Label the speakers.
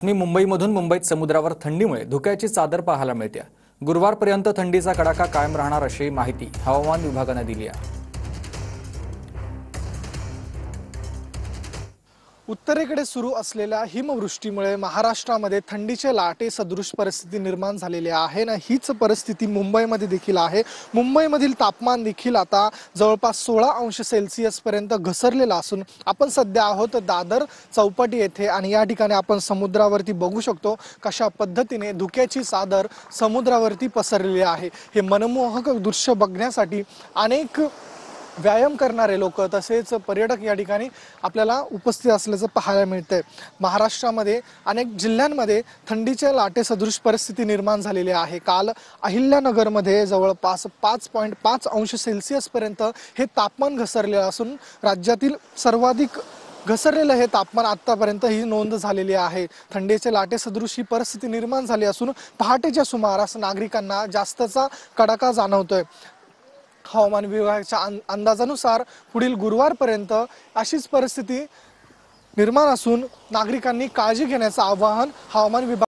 Speaker 1: मुंबईमधून मुंबईत समुद्रावर थंडीमुळे धुक्याची चादर पाहायला मिळते। गुरुवारपर्यंत थंडीचा कडाका कायम राहणार अशी माहिती हवामान विभागाने दिली आहे।
Speaker 2: उत्तरेकडे सुरू असलेल्या हिमवृष्टीमुळे महाराष्ट्रामध्ये थंडीचे लाटे सदृश परिस्थिती निर्माण झालेली आहे आणि हीच परिस्थिती मुंबईमध्ये देखील आहे। मुंबईमधील तापमान देखील आता जवळपास 16 अंश सेल्सिअस पर्यंत घसरलेला असून आपण सध्या आहोत दादर चौपाटी येथे आणि या ठिकाणी आपण समुद्रावरती बघू शकतो कशा पद्धतीने धुक्याची चादर समुद्रावरती पसरलेली आहे। हे मनमोहक दृश्य बघण्यासाठी अनेक व्यायाम करणारे लोक तसेच पर्यटक या ठिकाणी आपल्याला उपस्थित असल्याचं पाहायला मिळतंय। महाराष्ट्रामध्ये अनेक जिल्ह्यांमध्ये थंडीच्या लाटे सदृश परिस्थिती निर्माण झालेली आहे। काल अहिल्यानगरमध्ये जवळपास 5.5 अंश सेल्सिअस पर्यंत हे तापमान घसरलेलं असून राज्यातील सर्वाधिक घसरलेलं हे तापमान आतापर्यंत ही नोंद झालेली आहे। थंडीचे लाटे सदृश ही परिस्थिती निर्माण झाली असून पहाटेच्या सुमारास नागरिकांना जास्तचा कडाका जाणवतोय। हवामान विभागाच्या अंदाजानुसार पुढील गुरुवारपर्यंत अशीच परिस्थिती निर्माण असून नागरिकांनी काळजी घेण्याचं आवाहन हवामान विभाग